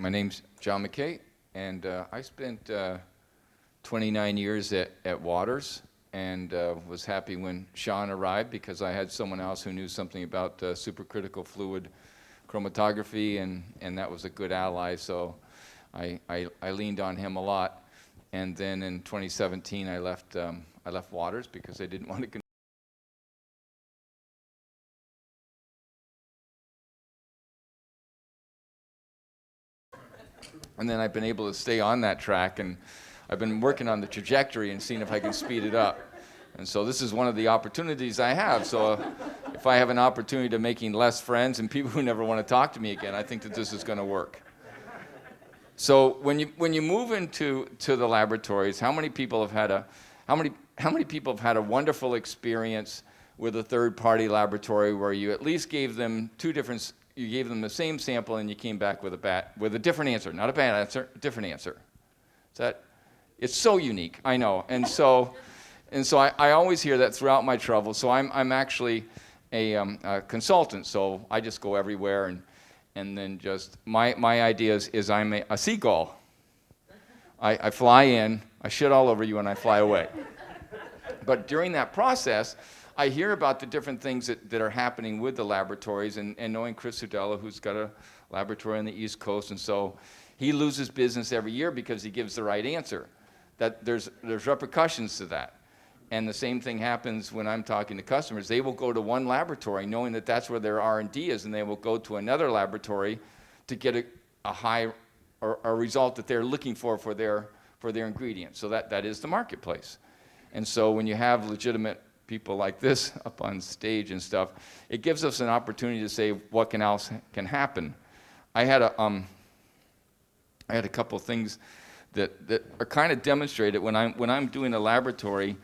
My name's John McKay, and I spent 29 years at Waters, and was happy when Sean arrived because I had someone else who knew something about supercritical fluid chromatography, and that was a good ally, so I leaned on him a lot. And then in 2017, I left Waters because I didn't want to. And then I've been able to stay on that track, and I've been working on the trajectory and seeing if I can speed it up. And so this is one of the opportunities I have. So if I have an opportunity to making less friends and people who never want to talk to me again, I think that this is going to work. So when you move into the laboratories, how many people have had a wonderful experience with a third-party laboratory where you at least gave them you gave them the same sample and you came back with a different answer, not a bad answer, a different answer? It's so unique, I know. And so I always hear that throughout my travels. So I'm actually a consultant, so I just go everywhere, and then just my idea is I'm a seagull. I fly in, I shit all over you, and I fly away. But during that process, I hear about the different things that are happening with the laboratories, and knowing Chris Sudella, who's got a laboratory on the East Coast, and so he loses business every year because he gives the right answer. That there's repercussions to that. And the same thing happens when I'm talking to customers. They will go to one laboratory knowing that that's where their R&D is, and they will go to another laboratory to get a high or a result that they're looking for their ingredients. So that is the marketplace. And so when you have legitimate people like this up on stage and stuff, it gives us an opportunity to say what else can happen. I had a couple of things that are kind of demonstrated when I'm doing a laboratory,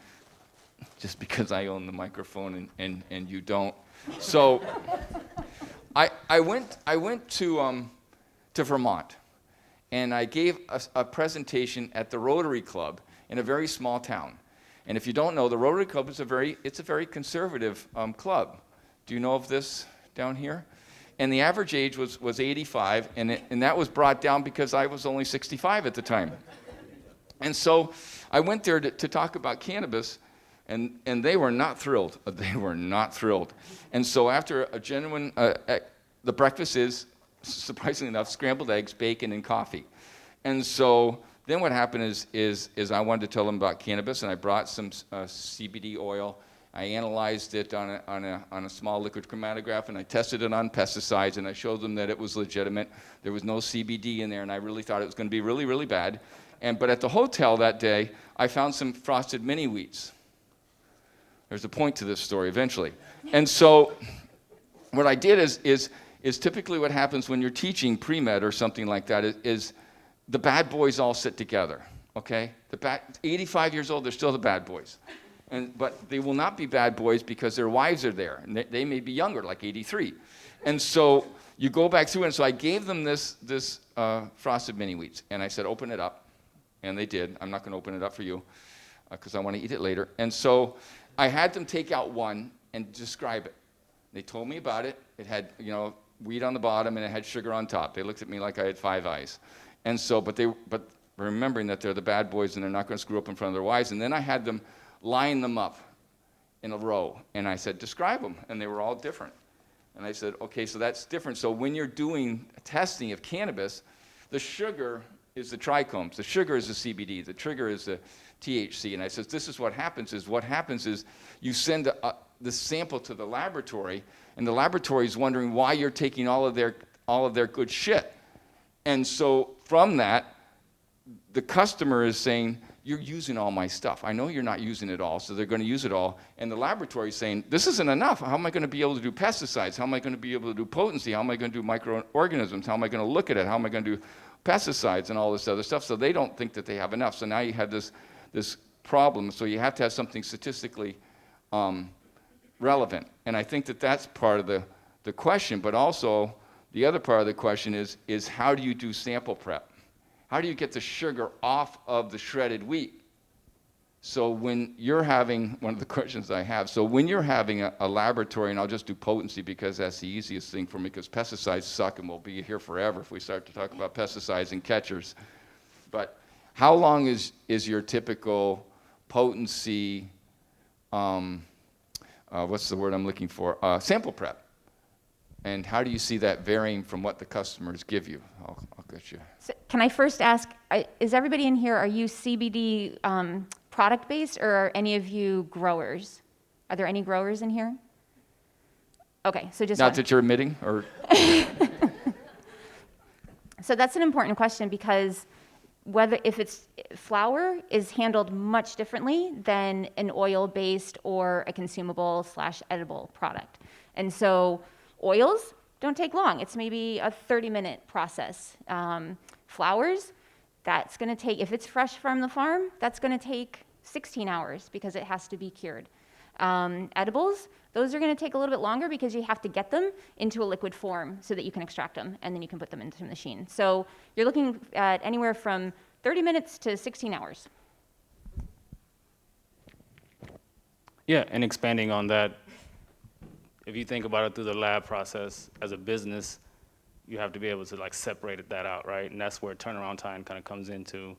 just because I own the microphone and you don't. So I went to Vermont, and I gave a presentation at the Rotary Club in a very small town. And if you don't know, the Rotary Club is a very conservative club. Do you know of this down here? And the average age was 85, and that was brought down because I was only 65 at the time. And so I went there to talk about cannabis, and they were not thrilled. They were not thrilled. And so after a genuine, the breakfast is, surprisingly enough, scrambled eggs, bacon, and coffee. And so then what happened is I wanted to tell them about cannabis, and I brought some CBD oil. I analyzed it on a small liquid chromatograph, and I tested it on pesticides, and I showed them that it was legitimate. There was no CBD in there, and I really thought it was going to be really, really bad. But at the hotel that day, I found some frosted mini wheats. There's a point to this story eventually. And so what I did is typically what happens when you're teaching pre-med or something like that is the bad boys all sit together, okay? 85 years old, they're still the bad boys. But they will not be bad boys because their wives are there, and they may be younger, like 83. And so you go back through, and so I gave them this frosted mini wheats, and I said, open it up, and they did. I'm not going to open it up for you because I want to eat it later. And so I had them take out one and describe it. They told me about it. It had, wheat on the bottom, and it had sugar on top. They looked at me like I had 5 eyes. And so, but remembering that they're the bad boys and they're not going to screw up in front of their wives. And then I had them line them up in a row. And I said, describe them. And they were all different. And I said, okay, so that's different. So when you're doing testing of cannabis, the sugar is the trichomes. The sugar is the CBD. The trigger is the THC. And I said, this is what happens is you send the sample to the laboratory, and the laboratory is wondering why you're taking all of their good shit. And so from that, the customer is saying, you're using all my stuff. I know you're not using it all, so they're going to use it all. And the laboratory is saying, this isn't enough. How am I going to be able to do pesticides? How am I going to be able to do potency? How am I going to do microorganisms? How am I going to look at it? How am I going to do pesticides and all this other stuff? So they don't think that they have enough. So now you have this problem. So you have to have something statistically relevant. And I think that that's part of the question. But also, the other part of the question is how do you do sample prep? How do you get the sugar off of the shredded wheat? So when you're having, one of the questions I have, so when you're having a laboratory, and I'll just do potency because that's the easiest thing for me, because pesticides suck and we'll be here forever if we start to talk about pesticides and catchers. But how long is your typical potency, what's the word I'm looking for, sample prep? And how do you see that varying from what the customers give you? I'll get you. So can I first ask, is everybody in here, are you CBD product-based, or are any of you growers? Are there any growers in here? Okay, so just Not that you're admitting, or? So that's an important question, because if it's flower is handled much differently than an oil-based or a consumable / edible product. And so oils don't take long. It's maybe a 30-minute process. Flowers, that's going to take, if it's fresh from the farm, that's going to take 16 hours because it has to be cured. Edibles, those are going to take a little bit longer because you have to get them into a liquid form so that you can extract them, and then you can put them into the machine. So you're looking at anywhere from 30 minutes to 16 hours. Yeah, and expanding on that, if you think about it through the lab process as a business, you have to be able to like separate that out, right? And that's where turnaround time kind of comes into,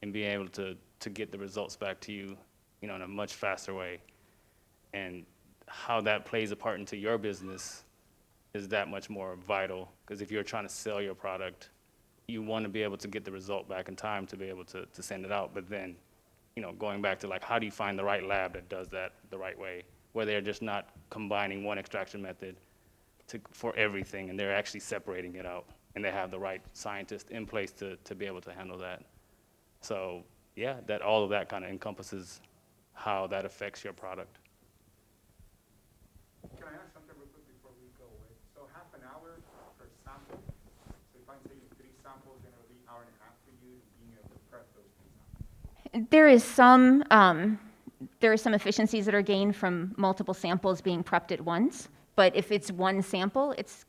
and being able to get the results back to you, in a much faster way. And how that plays a part into your business is that much more vital, because if you're trying to sell your product, you want to be able to get the result back in time to be able to send it out. But then, going back to like, how do you find the right lab that does that the right way, where they're just not combining one extraction method for everything, and they're actually separating it out, and they have the right scientists in place to be able to handle that. So yeah, that all of that kind of encompasses how that affects your product. Can I ask something real quick before we go away? So half an hour per sample. So if I'm taking 3 samples, then it'll be an hour and a half for you being able to prep those 3 samples. There is some efficiencies that are gained from multiple samples being prepped at once. But if it's one sample, it's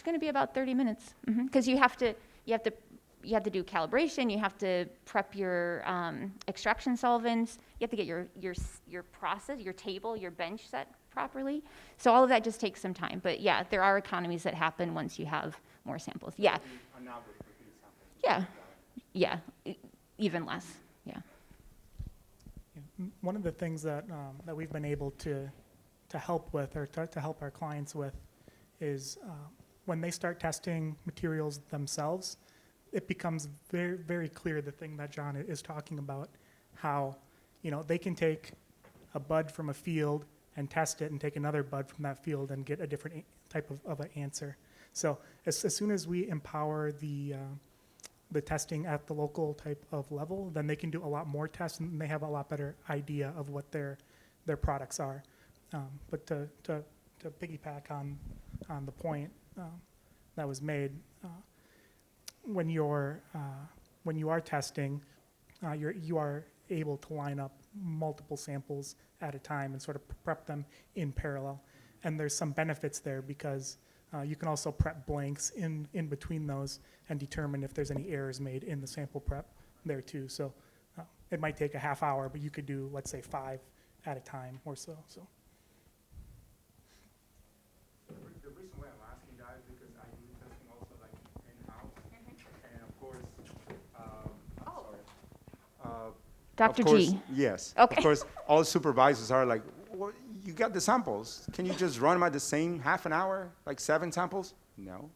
going to be about 30 minutes, because you have to do calibration. You have to prep your extraction solvents. You have to get your process, your table, your bench set properly. So all of that just takes some time. But yeah, there are economies that happen once you have more samples. Yeah. On average for 3 samples. Yeah. Yeah. Even less. Yeah. One of the things that we've been able to help with, or to help our clients with, is when they start testing materials themselves, it becomes very, very clear, the thing that John is talking about, how they can take a bud from a field and test it, and take another bud from that field and get a different type of an answer. So as soon as we empower the testing at the local type of level, then they can do a lot more tests, and they have a lot better idea of what their products are. But to piggyback on the point that was made, when you are testing, you are able to line up multiple samples at a time and sort of prep them in parallel. And there's some benefits there, because you can also prep blanks in between those and determine if there's any errors made in the sample prep there too. So it might take a half hour, but you could do, let's say, 5 at a time or so. The reason why I'm asking that is because I do testing also like in-house, and of course, Dr. Of course, G. yes. Okay. Of course, all supervisors are like, well, you got the samples. Can you just run them at the same half an hour, like 7 samples? No.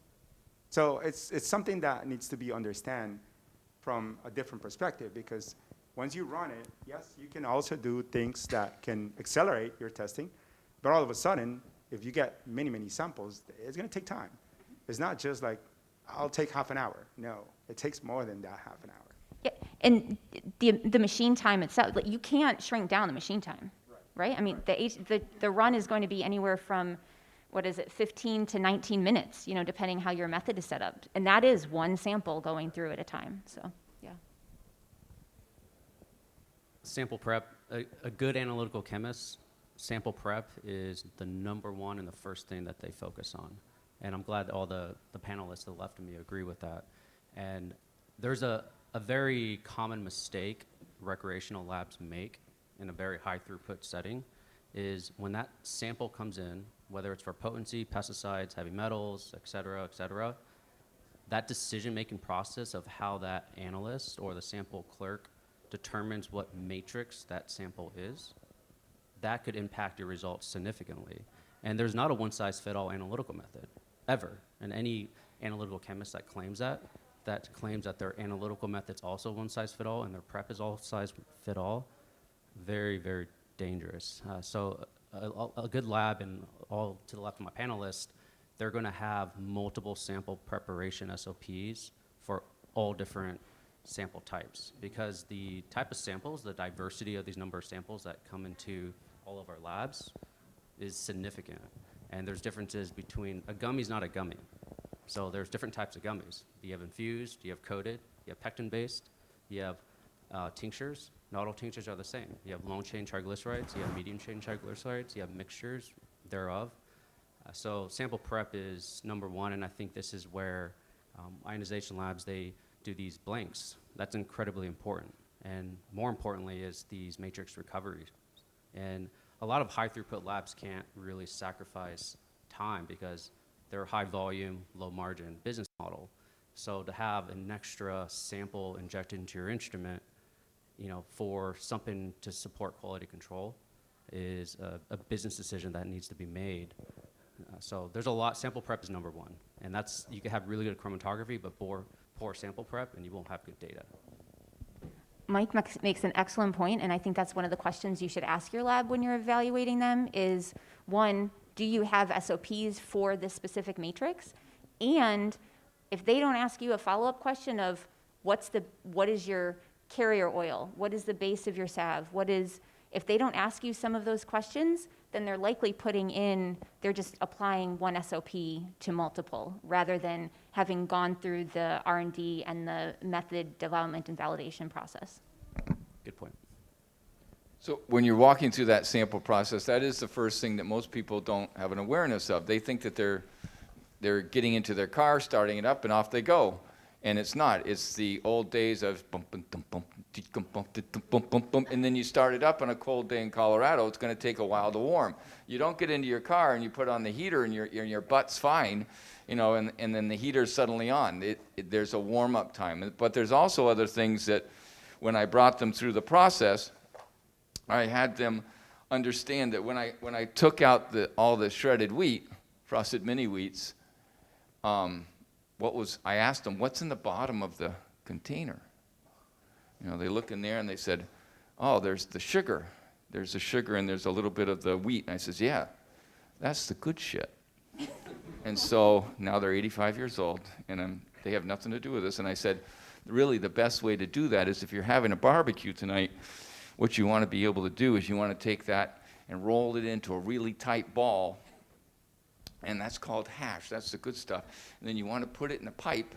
So it's something that needs to be understood from a different perspective, because once you run it, yes, you can also do things that can accelerate your testing, but all of a sudden, if you get many, many samples, it's going to take time. It's not just like, I'll take half an hour. No, it takes more than that half an hour. Yeah, and the machine time itself, like, you can't shrink down the machine time, right? I mean, the run is going to be anywhere from, 15 to 19 minutes, depending how your method is set up. And that is one sample going through at a time, so, yeah. Sample prep, a good analytical chemist, sample prep is the #1 and the first thing that they focus on. And I'm glad all the panelists to the left of me agree with that. And there's a very common mistake recreational labs make, in a very high throughput setting is when that sample comes in, whether it's for potency, pesticides, heavy metals, et cetera, that decision-making process of how that analyst or the sample clerk determines what matrix that sample is, that could impact your results significantly. And there's not a one-size-fit-all analytical method, ever. And any analytical chemist that claims that claims that their analytical method's also one-size-fit-all and their prep is all size-fit-all, very, very dangerous. So a good lab, and all to the left of my panelists, they're going to have multiple sample preparation SOPs for all different sample types, because the type of samples, the diversity of these number of samples that come into all of our labs is significant. And there's differences between, a gummy's not a gummy. So there's different types of gummies. You have infused, you have coated, you have pectin-based, you have tinctures. Not all tinctures are the same. You have long-chain triglycerides, you have medium-chain triglycerides, you have mixtures thereof. So sample prep is number one, and I think this is where ionization labs, they do these blanks. That's incredibly important. And more importantly is these matrix recoveries. And a lot of high throughput labs can't really sacrifice time because they're high volume, low margin business model. So to have an extra sample injected into your instrument, for something to support quality control is a business decision that needs to be made. So there's a lot. Sample prep is number one, and that's, you can have really good chromatography, but poor sample prep, and you won't have good data. Mike makes an excellent point, and I think that's one of the questions you should ask your lab when you're evaluating them is, one, do you have SOPs for this specific matrix? And if they don't ask you a follow-up question of what is your carrier oil? What is the base of your salve? If they don't ask you some of those questions, then they're likely they're just applying one SOP to multiple rather than having gone through the R&D and the method development and validation process. Good point. So when you're walking through that sample process, that is the first thing that most people don't have an awareness of. They think that they're getting into their car, starting it up, and off they go. And it's not. It's the old days of bump, bump, bump, bump, bump, bump, bump, and then you start it up on a cold day in Colorado. It's going to take a while to warm. You don't get into your car and you put on the heater and your butt's fine, and then the heater's suddenly on. There's a warm-up time. But there's also other things that when I brought them through the process, I had them understand that when I took out all the shredded wheat, frosted mini wheats, I asked them, what's in the bottom of the container? They look in there and they said, oh, there's the sugar. There's the sugar and there's a little bit of the wheat. And I says, yeah, that's the good shit. And so now they're 85 years old and they have nothing to do with this. And I said, really the best way to do that is if you're having a barbecue tonight, what you want to be able to do is you want to take that and roll it into a really tight ball. And that's called hash. That's the good stuff. And then you want to put it in a pipe.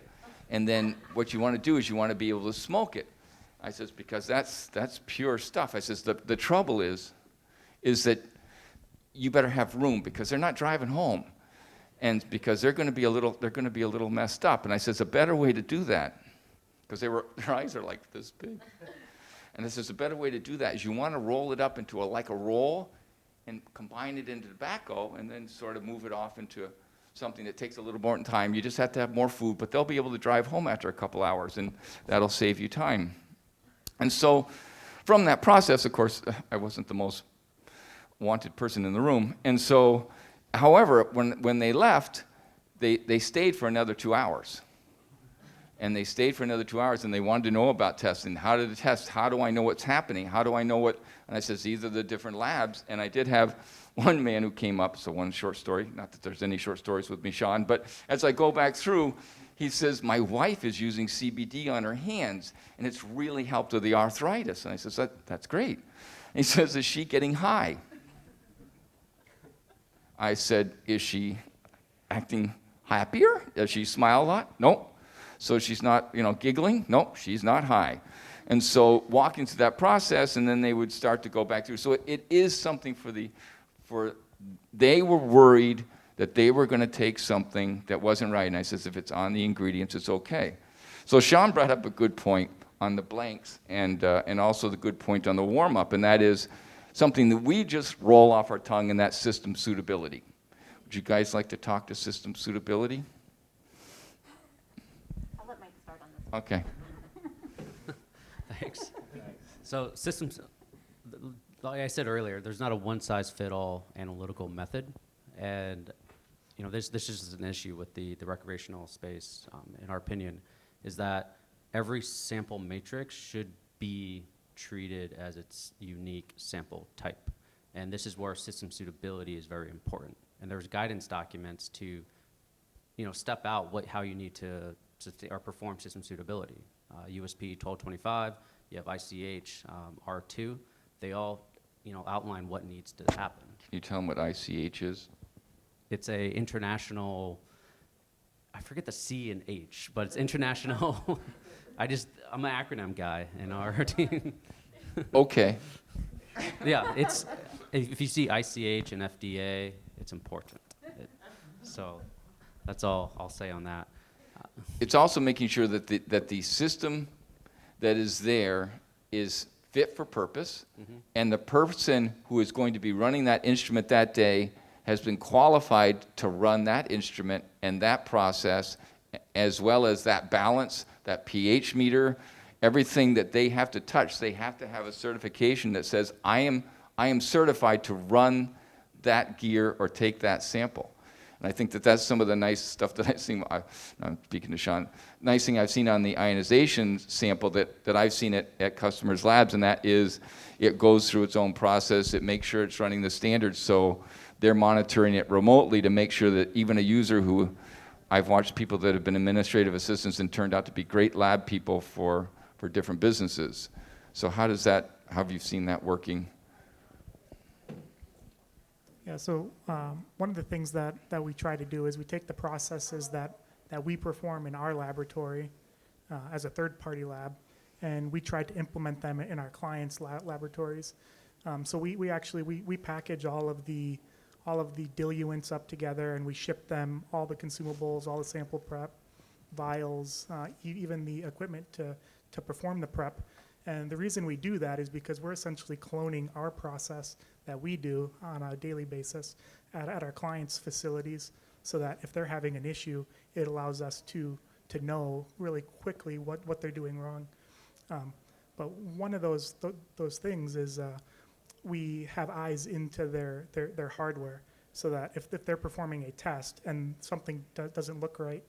And then what you want to do is you want to be able to smoke it. I says, because that's pure stuff. I says, the trouble is that you better have room because they're not driving home. And because they're going to be a little messed up. And I says, a better way to do that, because their eyes are like this big. And I says, a better way to do that is you want to roll it up into like a roll and combine it into tobacco and then sort of move it off into something that takes a little more time. You just have to have more food, but they'll be able to drive home after a couple hours, and that'll save you time. And so from that process, of course, I wasn't the most wanted person in the room. And so, however, when they left, they stayed for another 2 hours. And they stayed for another 2 hours, and they wanted to know about testing. How did it test? How do I know what's happening? How do I know what? And I says, these are the different labs. And I did have one man who came up, so one short story, not that there's any short stories with me, Sean, but as I go back through, he says, my wife is using CBD on her hands, and it's really helped with the arthritis. And I says, that's great. And he says, is she getting high? I said, is she acting happier? Does she smile a lot? Nope. So she's not, giggling? Nope, she's not high. And so walking through that process, and then they would start to go back through. So it is something they were worried that they were going to take something that wasn't right. And I says, if it's on the ingredients, it's okay. So Sean brought up a good point. on the blanks, and also the good point on the warm-up, and that is something that we just roll off our tongue, and that's system suitability. Would you guys like to talk to system suitability? I'll let Mike start on this. Okay. Thanks. So systems, like I said earlier, there's not a one-size-fit-all analytical method, and this is an issue with the recreational space, in our opinion, is that every sample matrix should be treated as its unique sample type, and this is where system suitability is very important. And there's guidance documents to, step out how you need to or perform system suitability. USP 1225, you have ICH, R2. They all, outline what needs to happen. Can you tell them what ICH is? It's a international, I forget the C and H, but it's international. I'm an acronym guy in our team. Okay. Yeah, if you see ICH and FDA, it's important. So that's all I'll say on that. It's also making sure that the system that is there is fit for purpose, and the person who is going to be running that instrument that day has been qualified to run that instrument and that process, as well as that balance, that pH meter, everything that they have to touch. They have to have a certification that says, I am certified to run that gear or take that sample. And I think that that's some of the nice stuff that I've seen. I'm speaking to Sean. Nice thing I've seen on the ionization sample that I've seen at customers' labs, and that is it goes through its own process. It makes sure it's running the standards, so they're monitoring it remotely to make sure that even a user who, I've watched people that have been administrative assistants and turned out to be great lab people for different businesses. So how have you seen that working? Yeah, so one of the things that we try to do is we take the processes that we perform in our laboratory as a third-party lab, and we try to implement them in our clients' laboratories. So we actually package all of the diluents up together, and we ship them, all the consumables, all the sample prep, vials, even the equipment to perform the prep. And the reason we do that is because we're essentially cloning our process that we do on a daily basis at our clients' facilities, so that if they're having an issue, it allows us to know really quickly what they're doing wrong. But one of those things is we have eyes into their hardware, so that if they're performing a test and something doesn't look right,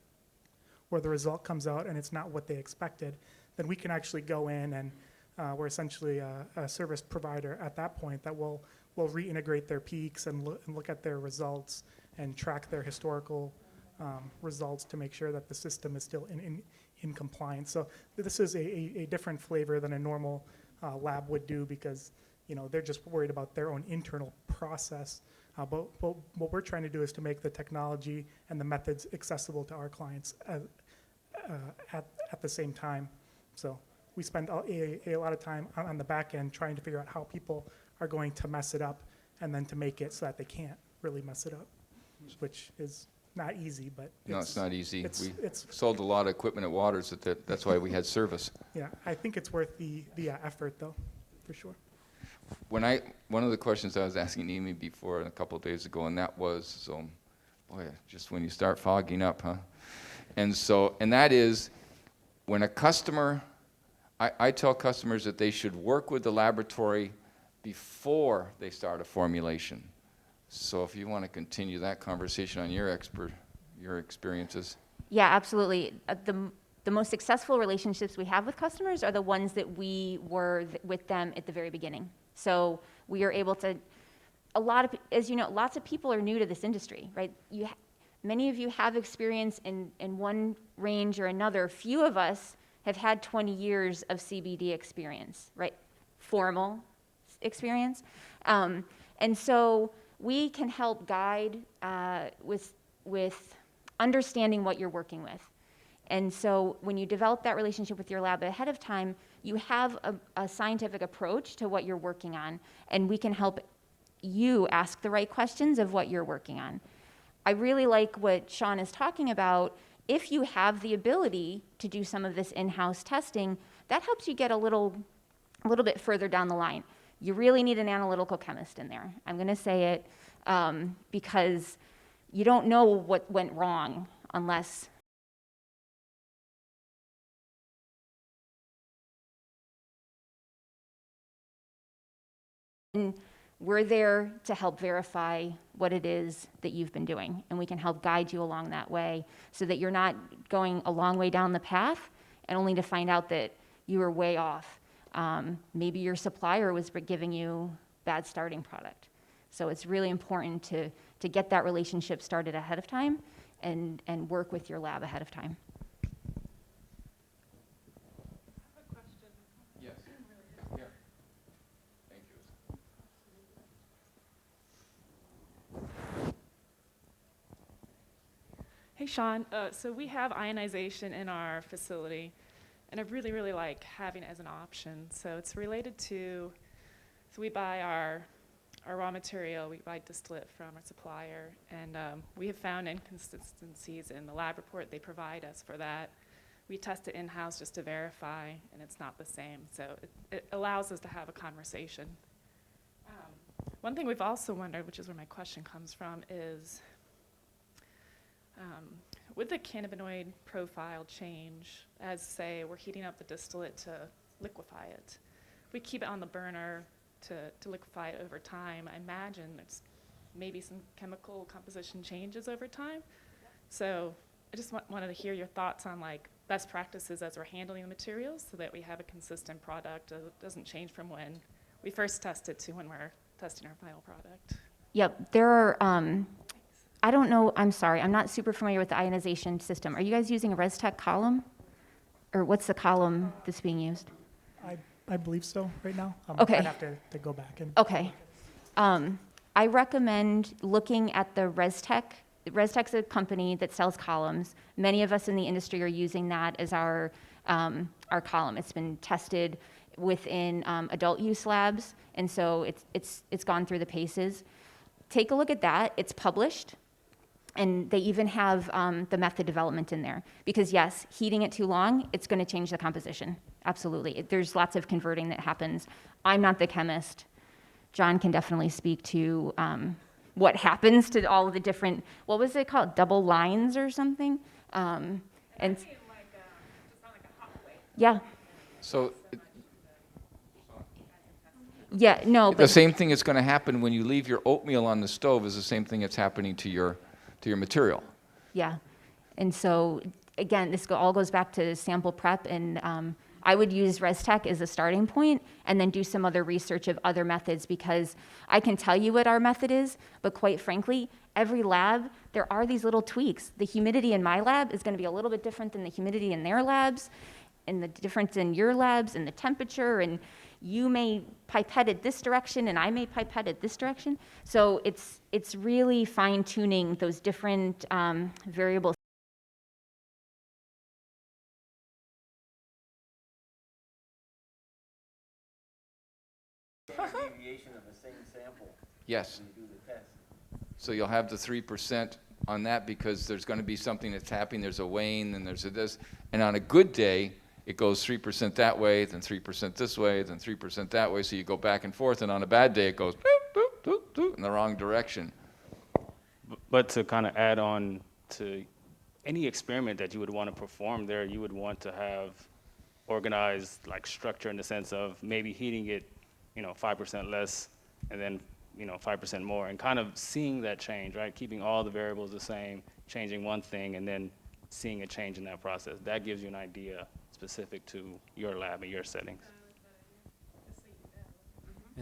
or the result comes out and it's not what they expected, then we can actually go in and we're essentially a service provider at that point that will reintegrate their peaks and look at their results and track their historical results to make sure that the system is still in compliance. So this is a different flavor than a normal lab would do, because they're just worried about their own internal process. But what we're trying to do is to make the technology and the methods accessible to our clients at the same time. So we spend a lot of time on the back end trying to figure out how people are going to mess it up, and then to make it so that they can't really mess it up, which is not easy. But No, it's not easy. It's Sold a lot of equipment at Waters. That's why we had service. yeah, I think it's worth the effort, though, for sure. One of the questions I was asking Amy before a couple of days ago, and that was, boy, just when you start fogging up, huh? And that is, when a customer, I tell customers that they should work with the laboratory before they start a formulation. So if you want to continue that conversation on your experiences. Yeah, absolutely. The most successful relationships we have with customers are the ones that we were with them at the very beginning. So we are able to, as you know, lots of people are new to this industry, right? Many of you have experience in one range or another. Few of us have had 20 years of CBD experience, right? Formal experience. And so we can help guide with understanding what you're working with. And so when you develop that relationship with your lab ahead of time, you have a scientific approach to what you're working on, and we can help you ask the right questions of what you're working on. I really like what Sean is talking about. If you have the ability to do some of this in-house testing, that helps you get a little bit further down the line. You really need an analytical chemist in there. I'm going to say it because you don't know what went wrong unless we're there to help verify what it is that you've been doing, and we can help guide you along that way so that you're not going a long way down the path and only to find out that you were way off. Maybe your supplier was giving you bad starting product. So it's really important to get that relationship started ahead of time and work with your lab ahead of time. Yes. Yeah. Thank you. Hey, Sean. So we have ionization in our facility, and I really, really like having it as an option. So it's related to, so we buy our raw material, we buy distillate from our supplier, and we have found inconsistencies in the lab report they provide us for that. We test it in-house just to verify, and it's not the same. So it allows us to have a conversation. One thing we've also wondered, which is where my question comes from, is would the cannabinoid profile change as, say, we're heating up the distillate to liquefy it? If we keep it on the burner to liquefy it over time, I imagine there's maybe some chemical composition changes over time. So I just wanted to hear your thoughts on like best practices as we're handling the materials so that we have a consistent product that doesn't change from when we first test it to when we're testing our final product. Yep, there are, I don't know, I'm sorry, I'm not super familiar with the ionization system. Are you guys using a ResTech column? Or what's the column that's being used? I believe so right now. Okay. I'd have to go back and. Okay. I recommend looking at the ResTech. ResTech's a company that sells columns. Many of us in the industry are using that as our column. It's been tested within adult use labs, and so it's gone through the paces. Take a look at that. It's published, and they even have the method development in there. Because yes, heating it too long, it's going to change the composition. Absolutely. There's lots of converting that happens. I'm not the chemist. John can definitely speak to what happens to all of the different, what was it called, double lines or something? And yeah. So Yeah, no, the but same thing that's going to happen when you leave your oatmeal on the stove is the same thing that's happening to your material. yeah. And so again, this all goes back to sample prep, and I would use ResTech as a starting point and then do some other research of other methods, because I can tell you what our method is, but quite frankly, every lab, there are these little tweaks. The humidity in my lab is going to be a little bit different than the humidity in their labs, and the difference in your labs, and the temperature, and you may pipette it this direction and I may pipette it this direction. So it's really fine-tuning those different variables. Deviation of the same sample Yes. when you do the test. So you'll have the 3% on that because there's going to be something that's happening. There's a wane, and there's a this. And on a good day, it goes 3% that way, then 3% this way, then 3% that way. So you go back and forth. And on a bad day, it goes doop, doop, doop, doop, in the wrong direction. But to kind of add on to any experiment that you would want to perform there, you would want to have organized like structure in the sense of maybe heating it, 5% less, and then 5% more, and kind of seeing that change, right? Keeping all the variables the same, changing one thing, and then seeing a change in that process. That gives you an idea specific to your lab and your settings.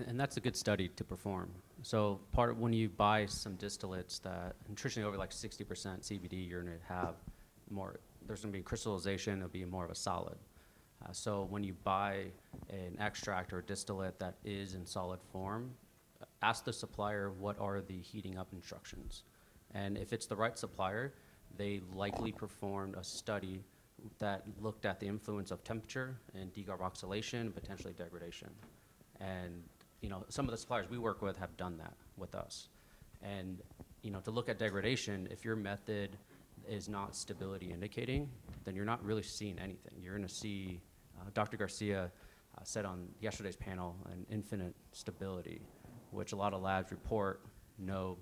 And that's a good study to perform. So when you buy some distillates that nutritionally over like 60% CBD, you're going to have more, there's going to be crystallization, it'll be more of a solid. So when you buy an extract or distillate that is in solid form, ask the supplier what are the heating up instructions. And if it's the right supplier, they likely performed a study that looked at the influence of temperature and decarboxylation and potentially degradation. And some of the suppliers we work with have done that with us. And to look at degradation, if your method is not stability indicating, then you're not really seeing anything. You're going to see Dr. Garcia said on yesterday's panel, an infinite stability, which a lot of labs report no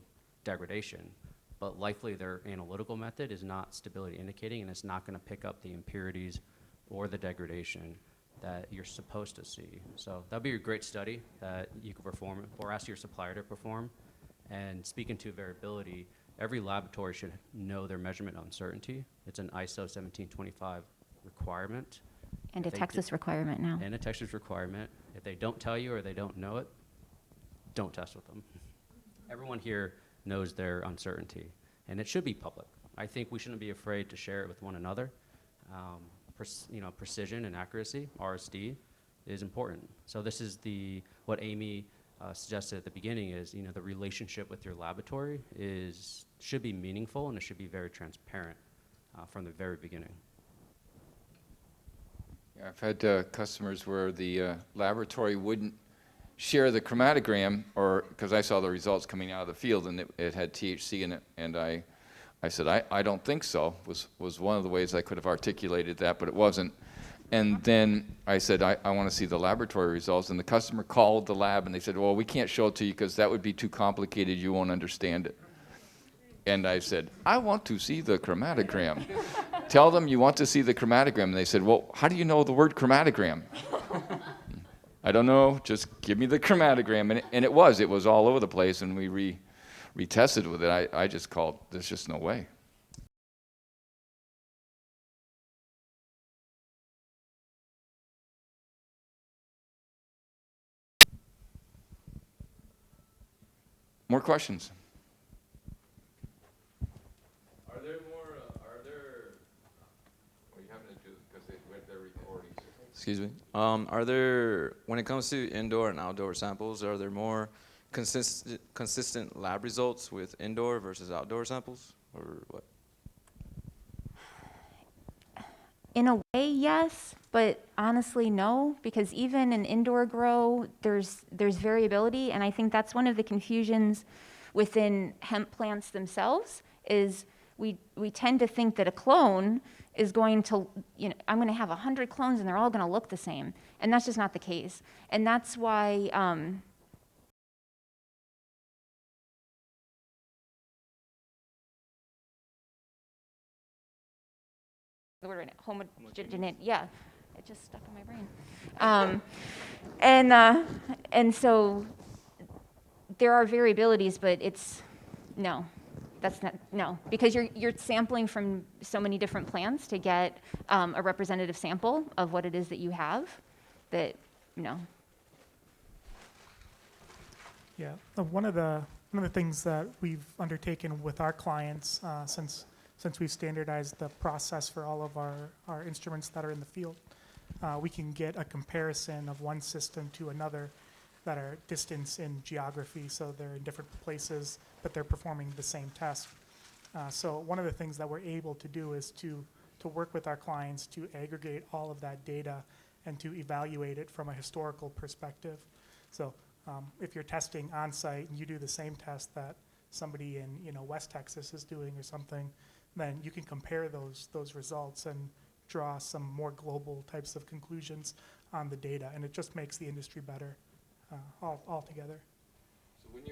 degradation, but likely their analytical method is not stability indicating, and it's not going to pick up the impurities or the degradation that you're supposed to see. So that'd be a great study that you could perform or ask your supplier to perform. And speaking to variability, every laboratory should know their measurement uncertainty. It's an ISO 1725 requirement. And a They Texas requirement now. And a Texas requirement. If they don't tell you or they don't know it, don't test with them. Everyone here knows their uncertainty, and it should be public. I think we shouldn't be afraid to share it with one another. Precision and accuracy, RSD, is important. So this is what Amy suggested at the beginning is, the relationship with your laboratory should be meaningful, and it should be very transparent from the very beginning. Yeah, I've had customers where the laboratory wouldn't share the chromatogram, or because I saw the results coming out of the field and it had THC in it, and I said, I don't think so, was one of the ways I could have articulated that, but it wasn't. And then I said, I want to see the laboratory results, and the customer called the lab and they said, well, we can't show it to you because that would be too complicated, you won't understand it. And I said, I want to see the chromatogram. Tell them you want to see the chromatogram. And they said, well, how do you know the word chromatogram? I don't know, just give me the chromatogram. And it was all over the place, and we retested with it. I just called, there's just no way. More questions? Are there what are you having to do, because they're recording. Excuse me. Are there, when it comes to indoor and outdoor samples, are there more consistent lab results with indoor versus outdoor samples, or what? In a way, yes, but honestly, no, because even in indoor grow, there's variability, and I think that's one of the confusions within hemp plants themselves, is we tend to think that a clone is going to, I'm going to have 100 clones and they're all going to look the same, and that's just not the case. And that's why the word homogeneity, yeah, it just stuck in my brain. And so there are variabilities, but that's not, because you're sampling from so many different plants to get a representative sample of what it is that you have, that, Yeah, one of the things that we've undertaken with our clients since we've standardized the process for all of our instruments that are in the field, we can get a comparison of one system to another that are distance in geography, so they're in different places, but they're performing the same test. So one of the things that we're able to do is to work with our clients to aggregate all of that data and to evaluate it from a historical perspective. So if you're testing on-site and you do the same test that somebody in West Texas is doing or something, then you can compare those results and draw some more global types of conclusions on the data, and it just makes the industry better altogether. So when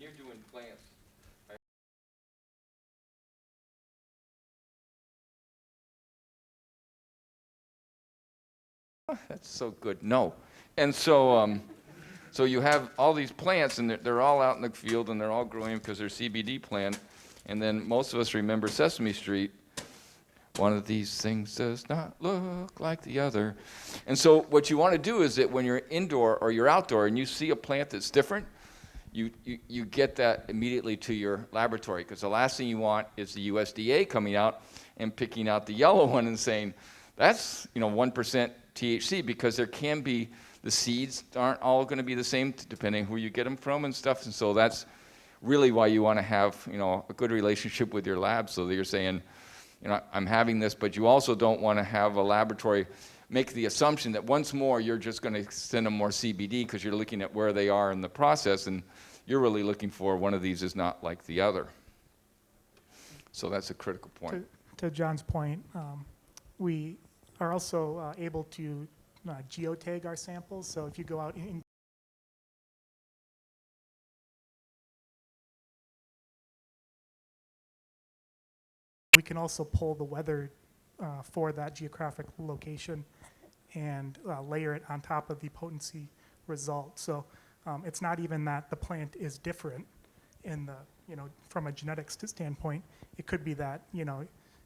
you're doing plants, that's so good. No, and so so you have all these plants, and they're all out in the field, and they're all growing because they're CBD plant. And then most of us remember Sesame Street. One of these things does not look like the other. And so what you want to do is that when you're indoor or you're outdoor and you see a plant that's different, you get that immediately to your laboratory, because the last thing you want is the USDA coming out and picking out the yellow one and saying, that's 1% THC, because there can be, the seeds aren't all going to be the same depending who you get them from and stuff. And so that's really why you want to have a good relationship with your lab, so that you're saying, I'm having this, but you also don't want to have a laboratory make the assumption that once more you're just going to send them more CBD because you're looking at where they are in the process, and you're really looking for one of these is not like the other. So that's a critical point. To John's point, we are also able to geotag our samples. So if you go out in we can also pull the weather for that geographic location and layer it on top of the potency result. So it's not even that the plant is different in the, from a genetics standpoint. It could be that,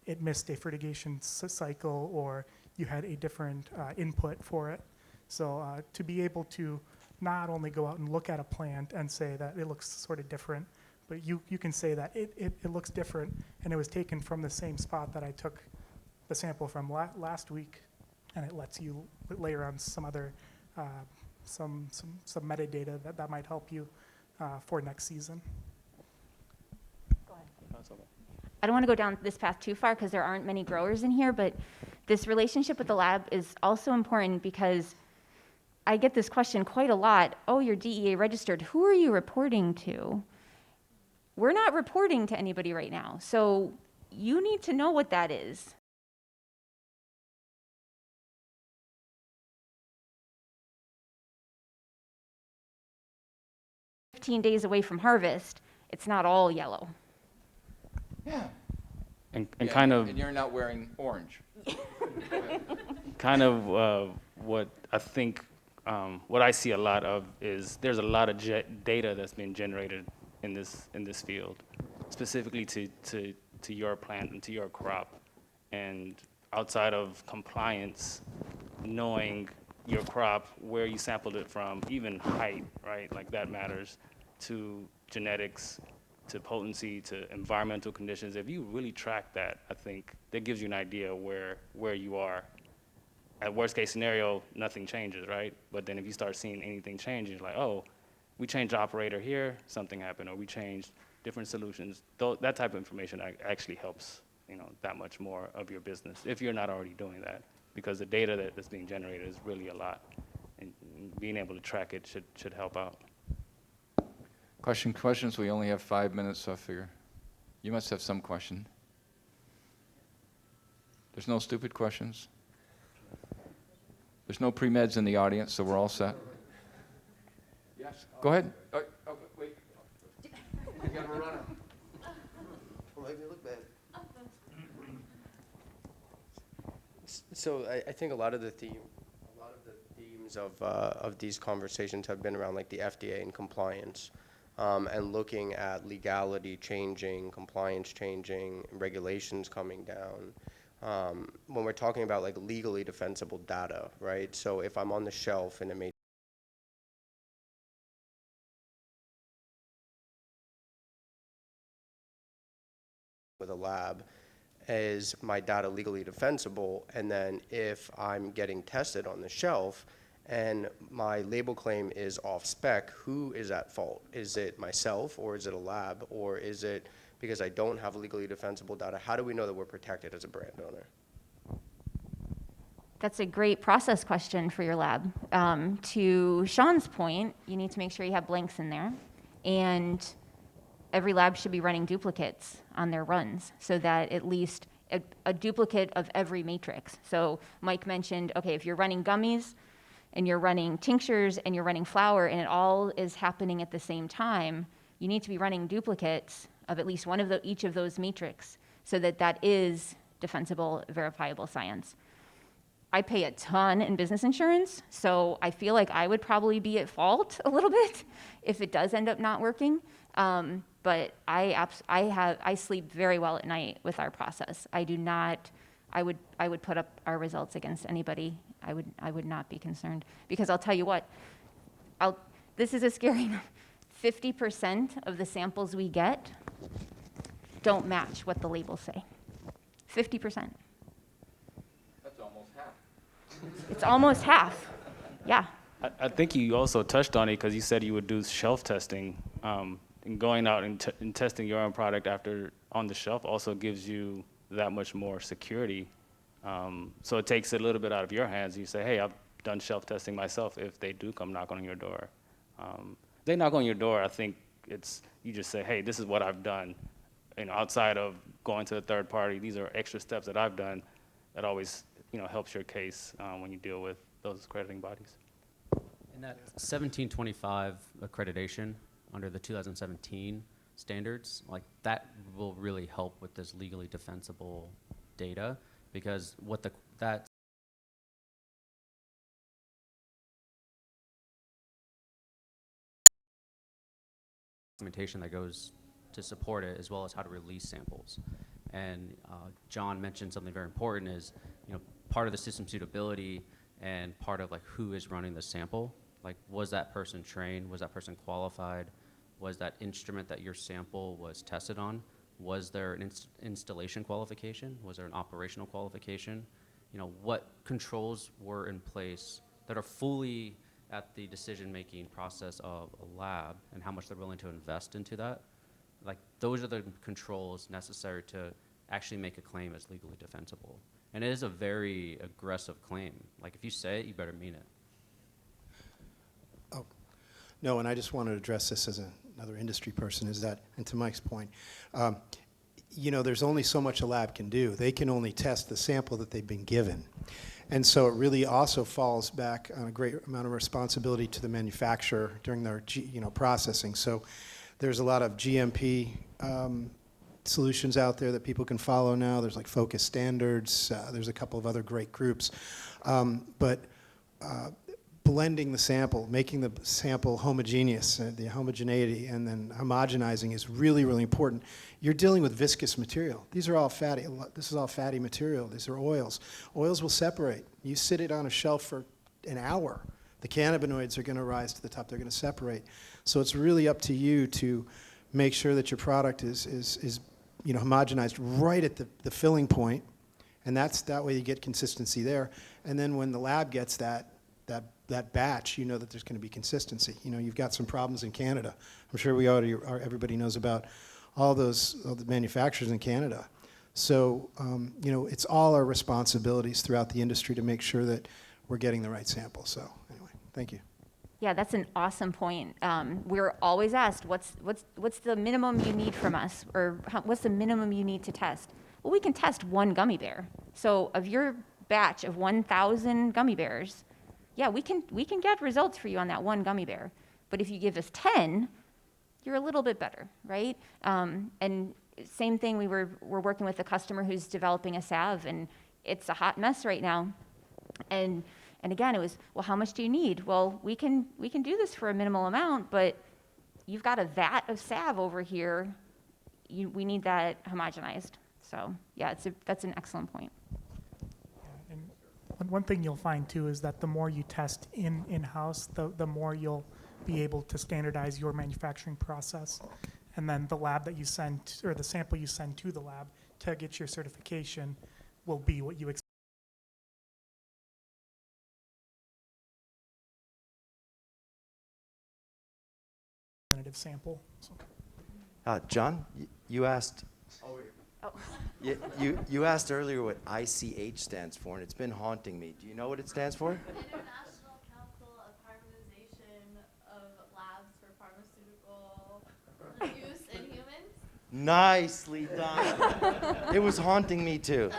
it missed a fertigation cycle or you had a different input for it. So to be able to not only go out and look at a plant and say that it looks sort of different, but you can say that it looks different and it was taken from the same spot that I took the sample from last week, and it lets you layer on some other some metadata that might help you for next season. Go ahead. That's okay. I don't want to go down this path too far because there aren't many growers in here, but this relationship with the lab is also important because I get this question quite a lot. Oh, you're DEA registered. Who are you reporting to? We're not reporting to anybody right now, so you need to know what that is. Days away from harvest, it's not all yellow. Yeah. And Yeah, kind of And you're not wearing orange. what I think, what I see a lot of is there's a lot of data that's been generated in this field, specifically to your plant and to your crop. And outside of compliance, knowing your crop, where you sampled it from, even height, right? Like that matters, to genetics, to potency, to environmental conditions. If you really track that, I think that gives you an idea where you are. At worst case scenario, nothing changes, right? But then if you start seeing anything change, you're like, oh, we changed the operator here, something happened, or we changed different solutions. That type of information actually helps, that much more of your business if you're not already doing that, because the data that's being generated is really a lot, and being able to track it should help out. Questions? We only have 5 minutes, so I figure you must have some question. There's no stupid questions. There's no pre-meds in the audience, so we're all set. Yes, go ahead. Oh, wait. You got a runner. Will make me look bad. So I think a lot of the themes of these conversations have been around like the FDA and compliance, and looking at legality changing, compliance changing, regulations coming down. When we're talking about like legally defensible data, right? So if I'm on the shelf and it may with a lab, is my data legally defensible? And then if I'm getting tested on the shelf and my label claim is off spec, who is at fault? Is it myself, or is it a lab, or is it because I don't have legally defensible data? How do we know that we're protected as a brand owner? That's a great process question for your lab. To Sean's point, you need to make sure you have blanks in there, and every lab should be running duplicates on their runs so that at least a duplicate of every matrix. So Mike mentioned, okay, if you're running gummies and you're running tinctures and you're running flour and it all is happening at the same time, you need to be running duplicates of at least one of each of those matrix so that that is defensible, verifiable science. I pay a ton in business insurance, so I feel like I would probably be at fault a little bit if it does end up not working. But I sleep very well at night with our process. I do not. I would put up our results against anybody. I would not be concerned, because I'll tell you what. This is a scary number. 50% of the samples we get don't match what the labels say. 50%. That's almost half. It's almost half. Yeah. I think you also touched on it because you said you would do shelf testing. And going out and testing your own product on the shelf also gives you that much more security. So it takes it a little bit out of your hands. You say, hey, I've done shelf testing myself if they do come knock on your door. They knock on your door, I think you just say, hey, this is what I've done. Outside of going to a third party, these are extra steps that I've done that always helps your case when you deal with those accrediting bodies. In that 1725 accreditation under the 2017 standards, like that will really help with this legally defensible data, because what that documentation that goes to support it, as well as how to release samples. And John mentioned something very important is, part of the system suitability and part of like who is running the sample. Like, was that person trained? Was that person qualified? Was that instrument that your sample was tested on? Was there an installation qualification? Was there an operational qualification? What controls were in place that are fully at the decision-making process of a lab, and how much they're willing to invest into that? Like, those are the controls necessary to actually make a claim as legally defensible. And it is a very aggressive claim. Like, if you say it, you better mean it. Oh, no, and I just wanted to address this as another industry person, is that, and to Mike's point, there's only so much a lab can do. They can only test the sample that they've been given. And so it really also falls back on a great amount of responsibility to the manufacturer during their processing. So there's a lot of GMP solutions out there that people can follow now. There's like Focus Standards. There's a couple of other great groups. But blending the sample, making the sample homogeneous, the homogeneity, and then homogenizing is really, really important. You're dealing with viscous material. These are all fatty. This is all fatty material. These are oils. Oils will separate. You sit it on a shelf for an hour. The cannabinoids are going to rise to the top. They're going to separate. So it's really up to you to make sure that your product is homogenized right at the filling point, and that way you get consistency there. And then when the lab gets that batch, you know that there's going to be consistency. You've got some problems in Canada. I'm sure everybody knows about all the manufacturers in Canada. So, it's all our responsibilities throughout the industry to make sure that we're getting the right sample. So, anyway, thank you. Yeah, that's an awesome point. We're always asked, what's the minimum you need from us, or what's the minimum you need to test? Well, we can test one gummy bear. So, of your batch of 1,000 gummy bears, yeah, we can get results for you on that one gummy bear. But if you give us 10, you're a little bit better, right? And same thing, we're working with a customer who's developing a salve, and it's a hot mess right now. And again, it was, well, how much do you need? Well, we can do this for a minimal amount, but you've got a vat of salve over here. We need that homogenized. So yeah, that's an excellent point. And one thing you'll find too is that the more you test in-house, the more you'll be able to standardize your manufacturing process. And then the lab that you send, or the sample you send to the lab to get your certification, will be what you expect. Sample. So. John, you asked. Oh. You asked earlier what ICH stands for, and it's been haunting me. Do you know what it stands for? International Council of Harmonization of Labs for Pharmaceutical Use in Humans. Nicely done. It was haunting me too.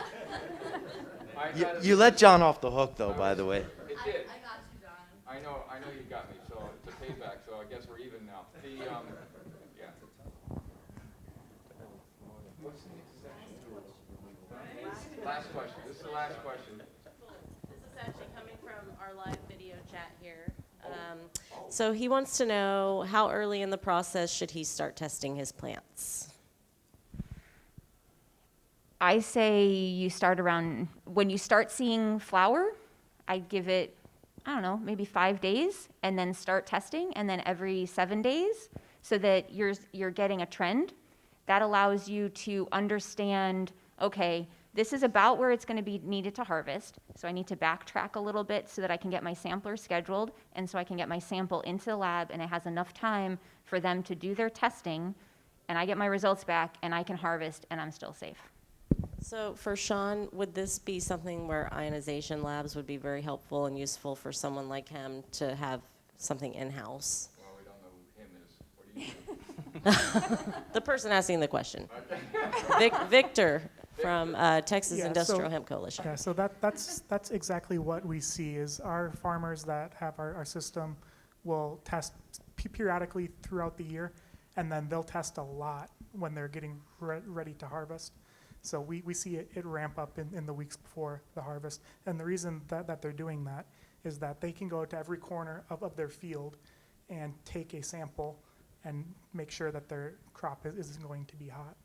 You let John off the hook, though, by the way. It did. I got you, John. I know you got me. So it's a payback. So I guess we're even now. Yeah. What's the next last question? This is the last question. This is actually coming from our live video chat here. So he wants to know, how early in the process should he start testing his plants? I say you start around, when you start seeing flower, I'd give it, I don't know, maybe 5 days, and then start testing, and then every 7 days, so that you're getting a trend. That allows you to understand, okay, this is about where it's going to be needed to harvest, so I need to backtrack a little bit so that I can get my sampler scheduled, and so I can get my sample into the lab, and it has enough time for them to do their testing, and I get my results back, and I can harvest, and I'm still safe. So for Sean, would this be something where ionization labs would be very helpful and useful for someone like him to have something in-house? Well, we don't know who him is. What do you do? The person asking the question. Victor. from Texas Yeah, Industrial so- Hemp Coalition. Yeah, so that's exactly what we see is our farmers that have our system will test periodically throughout the year, and then they'll test a lot when they're getting ready to harvest. So we see it ramp up in the weeks before the harvest. And the reason that they're doing that is that they can go to every corner of their field and take a sample and make sure that their crop isn't going to be hot.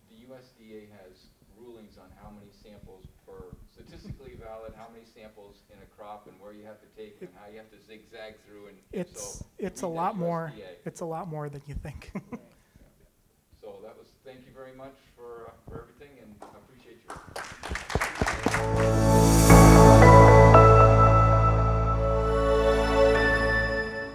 The USDA has rulings on how many samples per, statistically valid, how many samples in a crop and where you have to take them and how you have to zigzag through and so. It's a read that lot more. USDA. It's a lot more than you think. So that was, thank you very much for